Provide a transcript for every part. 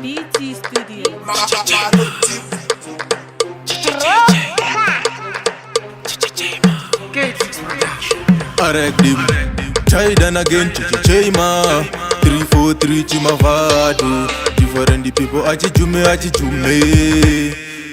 BT Studio. Aregdim, Chaidan again, Chima 343 Chimavado. Different people, Achijume.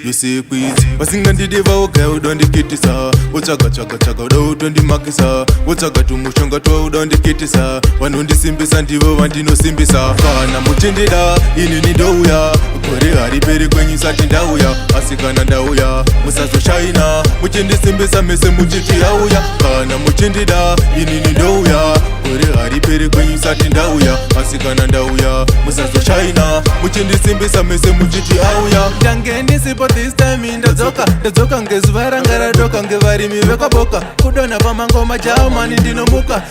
You say please, passing on the devil, go down the kitisa. What's a gachaga out on the makisa? What's a gatu mushanga to down the kitisa? One on the Simbis and Divo and Dino Simbisa. Kana Mutindida, in Nidoya, Korea, Riberi when you sat in Dauya, Asikana Dauya, Musaso Shaina, Mutin the Simbisa, Mesa Mujiti Auya, Kana Mutindida, in Nidoya, Korea, Riberi when you sat in Dauya, Asikana Dauya, Musaso Shaina, Mutin the Simbisa, Mesa Mujiti Auya, Dangendi Sipo. This time in the Zoka ngezvara ngaradoka ngevari miveka boka kudona pamangoma jao mani ndinomuka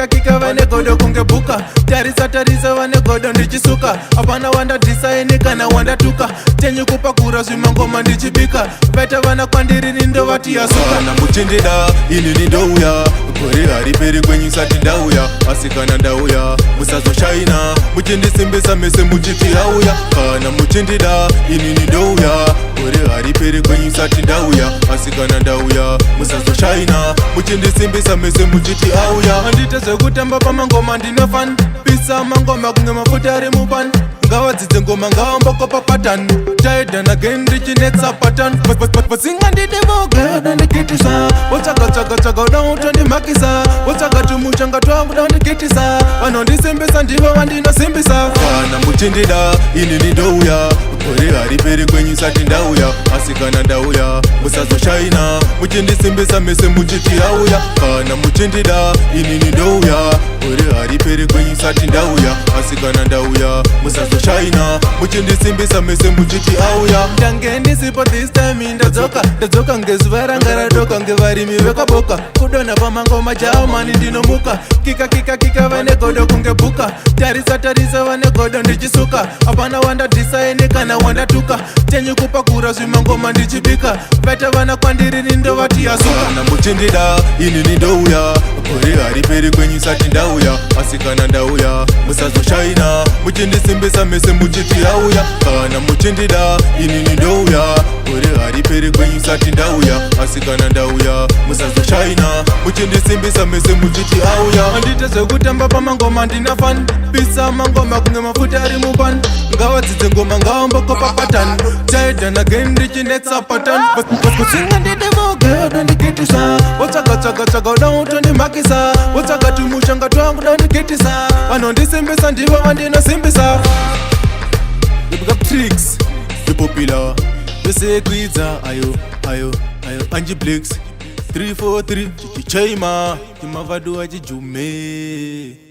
kika vane godo kungebuka tarisa vane godo ndichisuka apana wanda disaini kana wanda tuka tenyu kupakura zvimangoma ndichibika veta vana kwandiri nindovati yasuka na muchindida ini nindouya kore hariperi kwenyu sati ndauya asikana ndauya musazoshaina muchindisimbisa mese muchiti auya kana muchindida ini nindouya kore hariperi kwenyu sati ndauya asikana ndauya musazoshaina muchindisimbisa mese muchiti auya andite zvekutamba pamangoma ndinofan pisa mangoma kunge mafuta ari mupan ngawadzidze ngoma ngawambokopa patan Chaidan again richinetsa patan pasinga ndidevoga ndikitisa wotsagatsagatsagaga udautondimakisa wotsagatumutshanga twangu ndikitisa vanondisimbisa ndivo vandinosimbisa kana muchindida ini ndouya kore hariperi kwenyu sati ndauya asikana ndauya musazoshaina muchindisimbisa mese muchiti auya kana muchindida ini ndouya kore hariperi kwenyu sati ndauya asikana ndauya musazoshaina muchindisimbisa mese muchiti auya ndangendisipo this time ndadzoka ngezvara ngaradoka ngevarimi vekaboka kudona pamangoma jao mani ndinomuka kika vane godo kungebuka tarisa vane godo ndichisuka apana wanda disaini kana wanda tuka tenyu kupakura zvimangoma ndichibika veta vana kwandiri nindovati yasuka na muchindida ini nindouya kore hariperi kwenyu sati ndauya asikana ndauya musazoshaina muchindisimbisa mese muchiti auya kana muchindida ini nindouya kore hariperi kwenyu sati ndauya asikana ndauya musazoshaina muchindisimbisa mese muchiti auya andite zvekutamba pamangoma ndinafan pisa mangoma kunge mafuta ari mupan ngawadzidze ngoma ngawambokopa patan Chaidan again ndichinetsa patan pasinga ndidevoga ndikitisa wotsagatsagatsagaga udautondimakisa wotsagatumutshanga twangu ndikitisa vanondisimbisa ndivo vandinosimbisa tricks popular besekwidza ayo Angie Blix 343 chichaima chimavadu achijume